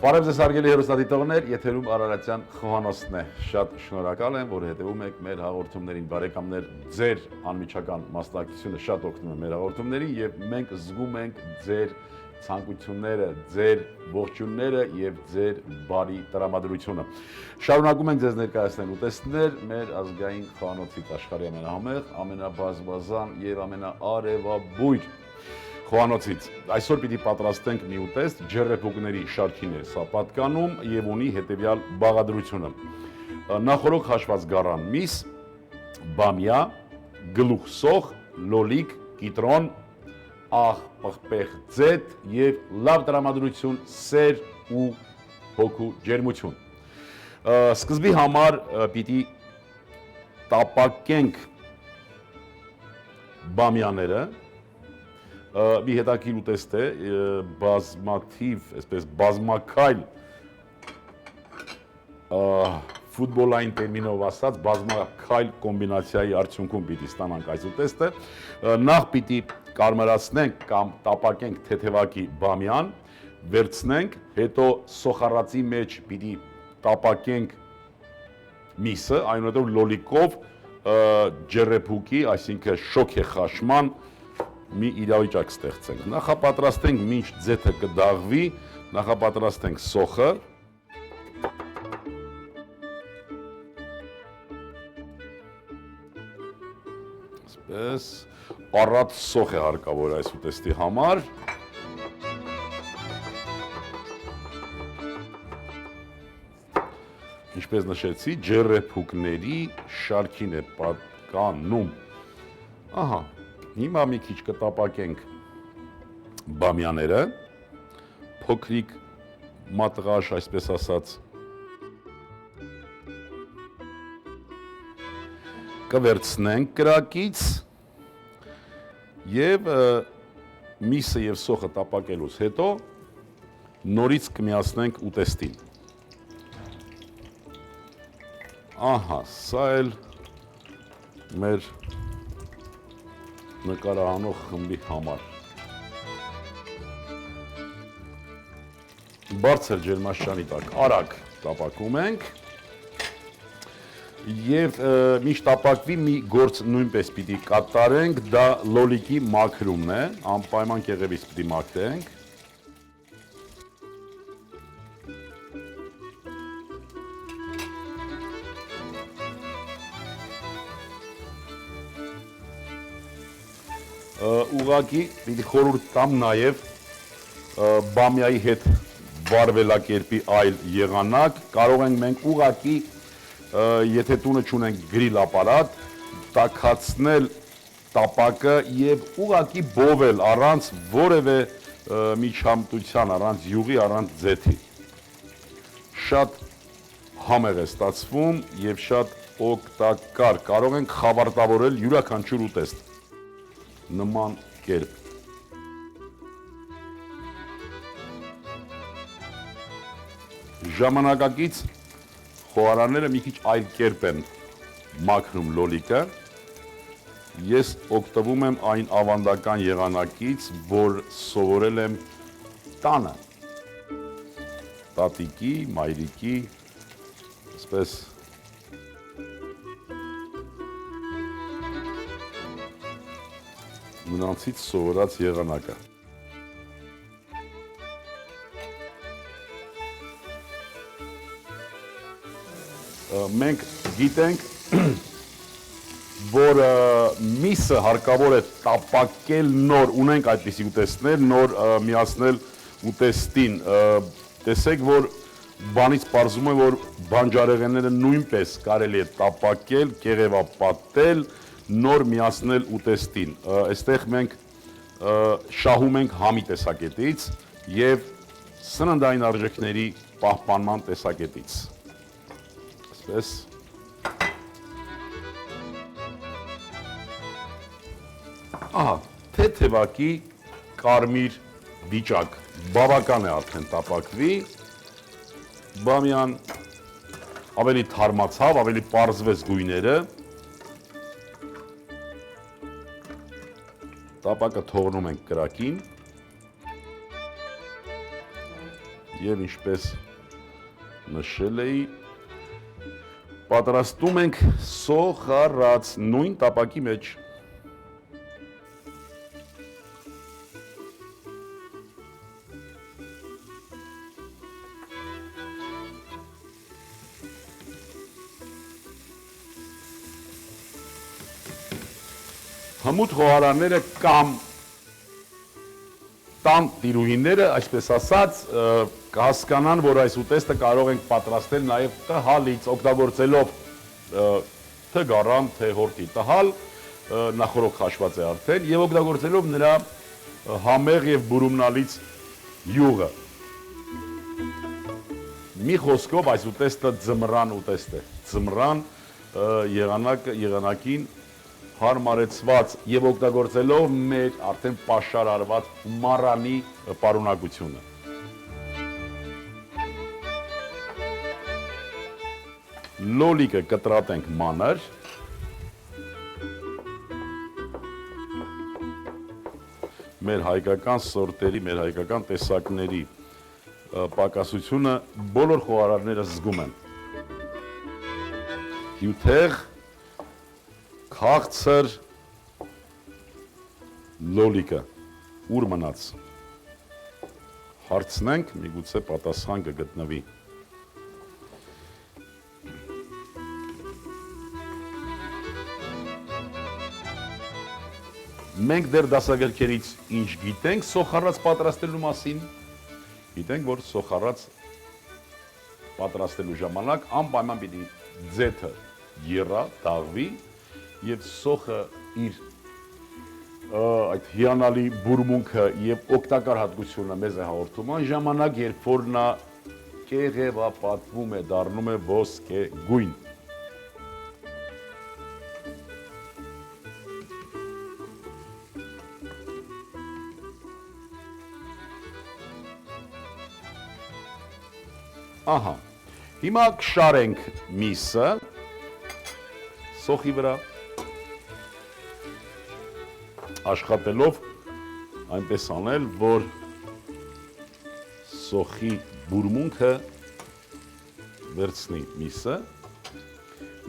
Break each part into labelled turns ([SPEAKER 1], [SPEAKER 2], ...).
[SPEAKER 1] Բարև ձեզ հարգելի հեռուստադիտողներ, եթերում Արարատյան Խոհանոցն է։ Շատ շնորհակալ եմ, որ հետևում եք մեր հաղորդումներին, բարեկամներ, ձեր անմիջական մասնակցությունը շատ օգնում է մեր հաղորդումներին եւ մենք զգում ենք ձեր ցանկությունները, ձեր ողջունները եւ ձեր բարի տրամադրությունը։ Շարունակում ենք ձեզ ներկայացնել ուտեստներ մեր ազգային խոհանոցից աշխարհի ամենահամեղ, ամենաբազմազան եւ ամենաարևաբույր խոհանոցից։ Այսօր պիտի պատրաստենք մի ուտեստ, ջեռեփուկների շարքին է սա պատկանում եւ ունի հետեւյալ բաղադրությունը։ Նախորոք հաշված գառան միս, բամյա, գլուխ սոխ, լոլիկ, կիտրոն, աղ, պղպեղ ձետ եւ լավ տրամադրություն սեր ու հոգու ջերմություն։ Սկզբի համար պիտի տապակենք բամյաները, մի հետաքրքիր ուտեստ է, բազմաթիվ, այսպես բազմակայլ ֆուտբոլային տերմինով ասած, բազմակայլ կոմբինացիայի արդյունքում պիտի ստանանք այս ուտեստը։ Նախ պիտի կարմրացնենք կամ տապակենք թեթևակի բամյան, վերցնենք, հետո սոխառածի մեջ պիտի տապակենք միսը, այնուհետև լոլիկով ջեռեփուկի, այսինքն շոքե խաշման մի իրավիճակ ստեղծենք։ Նախապատրաստենք մինչ ձեթը կդաղվի, նախապատրաստենք սոխը։ Այսպես, առատ սոխ է հարկավոր այս ուտեստի համար։ Ինչպես նշեցի, ջեռեփուկների շարքին է պատկանում։ Ահա, հիմա մի քիչ կտապակենք բամյաները, փոքրիկ մատղաշ, այսպես ասած, կվերցնենք կրակից եւ միսը եւ սոխը տապակելուց հետո նորից կմիացնենք ուտեստին։ Ահա, սա էլ մեր նկարահանող խմբի համար։ Բարձր ջերմաստիճանի տակ արագ տապակում ենք եւ մինչ տապակվի մի գործ նույնպես պիտի կատարենք, դա լոլիկի մաքրումն է, անպայման կեղևից պիտի մաքրենք։ Ուղղակի պիտի խորհուրդ տամ նաև բամյայի հետ վարվելակերպի այլ եղանակ, կարող ենք մենք ուղղակի, եթե տունը չունենք գրիլ ապարատ, տաքացնել տապակը եւ ուղղակի բովել առանց որևէ միջամտության, առանց յուղի, առանց ձեթի։ Շատ համեղ է ստացվում եւ շատ օգտակար, կարող ենք խավարտավորել յուրաքանչյուր ուտեստ նման կերպ։ Ժամանակակից խոհարարները մի քիչ այլ կերպ են մաքրում լոլիկը։ Ես օգտվում եմ այն ավանդական եղանակից, որ սովորել եմ տանը, տատիկի, մայրիկի, այսպես նրանցից սովորած եղանակը։ Մենք գիտենք, որ միսը հարկավոր է տապակել նոր, ունենք այդպիսի ուտեստներ, նոր միացնել ուտեստին։ Տեսեք, որ բանից պարզում է, որ բանջարեղենները նույնպես կարելի է տապակել, կեղևապատել, նոր միացնել ուտեստին։ Այստեղ մենք շահում ենք համի տեսակետից եւ սննդային արժեքների պահպանման տեսակետից։ Այսպես ահա, թեթևակի կարմիր վիճակ, բավական է արդեն տապակվի, բամյան ավելի թարմացավ, ավելի պարզվեց գույները, տապակը թողնում ենք կրակին, Եվ ինչպես նշել էի, պատրաստում ենք սոխառած նույն տապակի մեջ։ Հմուտ խոհարանները կամ տան տիրուհիները, այսպես ասած, կհասկանան, որ այս ուտեստը կարող ենք պատրաստել նաև տհալից, օգտագործելով թե գարան, թե հորտի տհալ, նախորդ քաշված է արդեն, եւ օգտագործելով նրա համեղ եւ բուրումնալից յուղը։ Մի խոսքով այս ուտեստը ձմռան ուտեստ է։ Ձմռան եղանակին հարմարեցված եւ օգտագործելով մեր արդեն պաշարարված մառանի պարունակությունը։ Լոլիկը կտրատենք մանր։ Մեր հայկական սորտերի, մեր հայկական տեսակների պակասությունը բոլոր խոհարարները զգում են։ Հյութեղ քաղցր լոլիկը ուր մնաց։ Հարցնենք, միգուցե պատասխան կգտնվի։ Մենք դեռ դասագրքերից ինչ գիտենք սոխառած պատրաստելու մասին։ Գիտենք, որ սոխառած պատրաստելու ժամանակ անպայման պիտի ձեթը եռա, դաղվի եւ սոխը իր այդ հիանալի բուրմունքը եւ օգտակար հատկությունը մեզ է հաղորդում այն ժամանակ, երբ որ նա կեղևապատվում է, դառնում է ոսկե գույն։ Ահա, հիմա կշարենք միսը սոխի վրա, աշխատելով այնպես անել, որ սոխի բուրմունքը վերցնի միսը,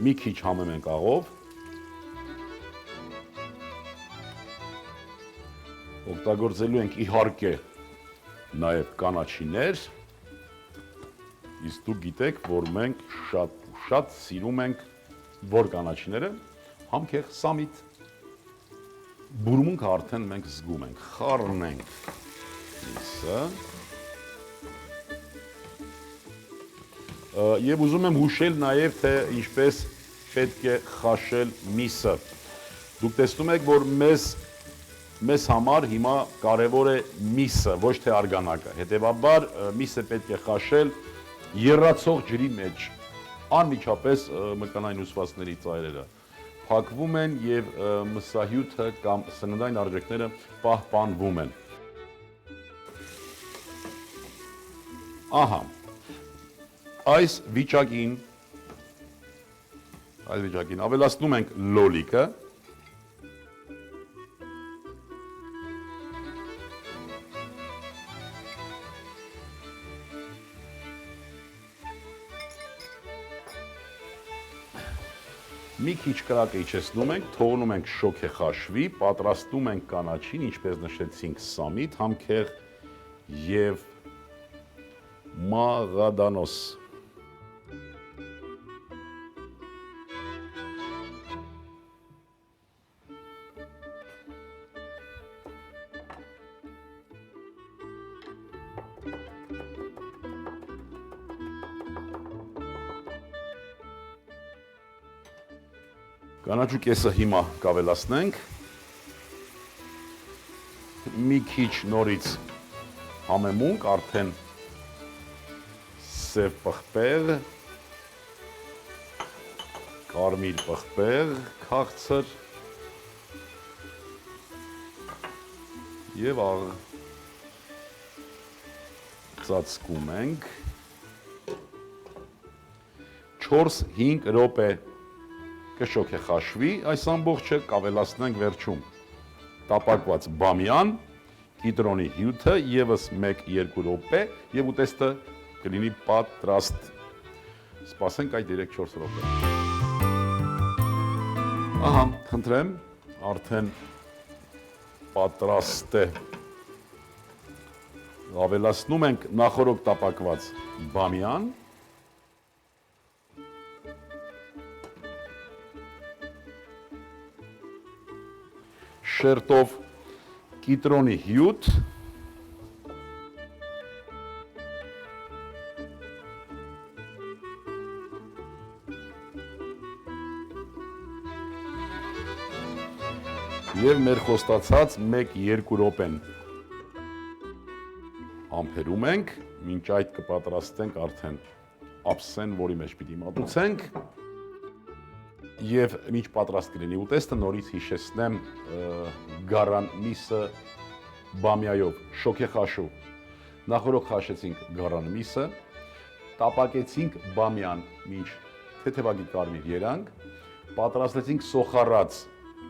[SPEAKER 1] մի քիչ համեմ ենք աղով, օգտագործելու ենք իհարկե նաև կանաչիներ, իսկ դուք գիտեք, որ մենք շատ սիրում ենք որ կանաչիները, համքեղ սամիտ, բուրմունքը արդեն մենք զգում ենք, խառնենք միսը, եւ ուզում եմ հուշել նաև, թե ինչպես պետք է խաշել միսը։ Դուք տեսնում եք, որ մեզ համար հիմա կարևոր է միսը, ոչ թե արգանակը, հետևաբար միսը պետք է խաշել եռացող ջրի մեջ, անմիջապես մկանային հյուսվածքների ծայրերը փակվում են եւ մսահյութը կամ սննդային արժեքները պահպանվում են։ Ահա, այս վիճակին ավելացնում ենք լոլիկը, մի քիչ կրակը իջեցնում ենք, թողնում ենք շոգը խաշվի, պատրաստում ենք կանաչին, ինչպես նշեցինք սամիտ, համքեղ եւ մաղադանոս։ Կանաչու կեսը հիմա կավելացնենք, մի քիչ նորից համեմունք, արդեն սև պղպեղ, կարմիր պղպեղ, քաղցր եւ ծածկում ենք 4-5 րոպե կշոք է խաշվի, այս ամբողջը կավելացնենք վերջում տապակված բամյան, կիտրոնի հյութը եւս 1-2 րոպե եւ ուտեստը կլինի պատրաստ։ Սպասենք այդ 3-4 րոպե։ Ահա, խնդրեմ, արդեն պատրաստ է։ Ավելացնում ենք նախորդ տապակված բամյան։ Շերտով կիտրոնի հյութ, եւ մեր խոստացած 1-2 րոպեն ամփերում ենք, մինչ այդ կպատրաստենք արդեն ափսեն, որի մեջ պիտի մատուցենք եւ մինչ պատրաստ կլինի ուտեստը նորից հիշեցնեմ գարան միսը բամյայով շոքեխաշու նախորդ խաշեցինք գարան միսը տապակեցինք բամյան մինչ թեթևակի կարմիր երանգ պատրաստեցինք սոխառած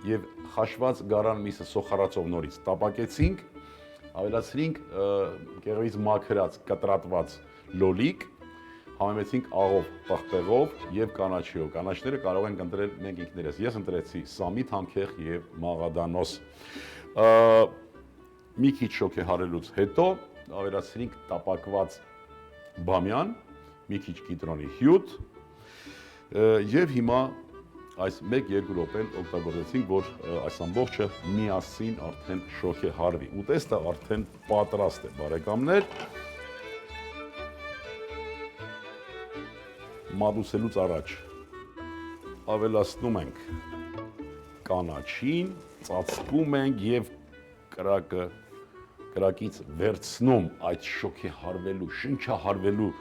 [SPEAKER 1] եւ խաշված գարան միսը սոխառածով նորից տապակեցինք ավելացրինք կեղևից մաքրած կտրատված լոլիկ համեմեցինք աղով, պղպեղով եւ կանաչիով։ Կանաչները կարող ենք ընտրել մենք ինքներս։ Ես ընտրեցի սամի թամքեղ եւ մաղադանոս։ Մի քիչ շոքեհարելուց հետո ավելացրինք տապակված բամյան, մի քիչ կիտրոնի հյութ եւ հիմա այս 1-2 րոպեն օգտագործեցինք, որ այս ամբողջը միասին արդեն շոքեհարվի։ Ուտեստը արդեն պատրաստ է, բարեկամներ։ Մատուցելուց առաջ ավելացնում ենք կանաչին, ծածկում ենք եւ կրակից վերցնում այդ շոքեհարվելու, շնչահարվելու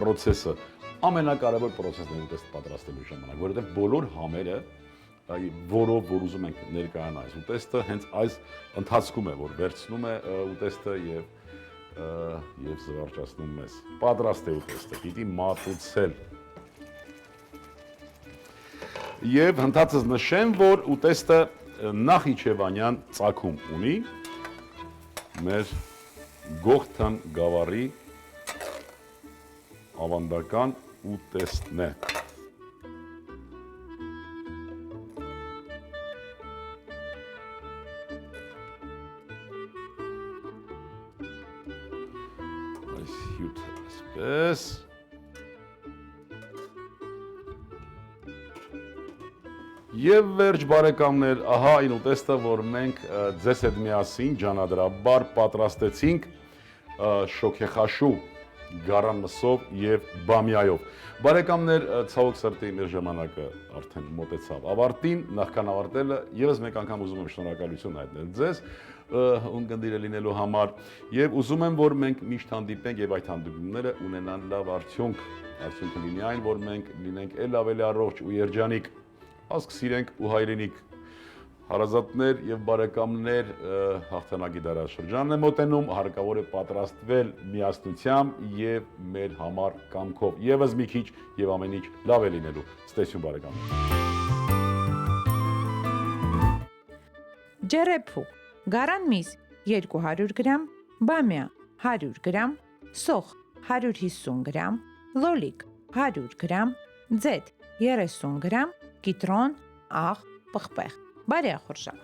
[SPEAKER 1] process-ը ամենակարևոր process-ն է ուտեստ պատրաստելու ժամանակ, որովհետեւ բոլոր համերը որով որ ուզում ենք ներկայանալ այս ուտեստը, հենց այս ընթացքում է, որ վերցնում է ուտեստը եւ զվարճացնում մեզ։ Պատրաստ է ուտեստը, պիտի մատուցել։ Եվ հնդածս նշեմ, որ ուտեստը նախիջևանյան ծագում ունի, մեր Գողթան գավառի ավանդական ուտեստն է։ Այս հյութը այսպես։ Եվ վերջ բարեկամներ, ահա այն ուտեստը, որ մենք ձեզ հետ միասին ջանադրաբար պատրաստեցինք շոքեխաշու գարան մսով եւ բամյայով։ Բարեկամներ, ցավոք սրտի մեր ժամանակը արդեն մոտեցավ ավարտին, նախքան ավարտելը եւս մեկ անգամ ուզում եմ շնորհակալություն հայտնել ձեզ ունկնդիրը լինելու համար եւ ուզում եմ, որ մենք միշտ հանդիպենք եւ այդ հանդիպումները ունենան լավ արդյունք, արդյունքը լինի այն, որ մենք լինենք ել ավելի առողջ ու երջանիկ ազգ սիրենք ու հայրենիք հարազատներ եւ բարեկամներ հաղթանակի դարաշրջանն է մոտենում, հարկավոր է պատրաստվել միասնությամբ եւ մեր համար կամքով։ Եվս մի քիչ եւ ամեն ինչ լավ է լինելու։ Ստեսյուն բարեկամներ։
[SPEAKER 2] Ջերեփու, գարան միս 200 գրամ, բամյա 100 գրամ, սոխ 150 գրամ, լոլիկ 100 գրամ, ձեթ 30 գրամ, կիտրոն, աղ, պղպեղ, բարեխորշակ։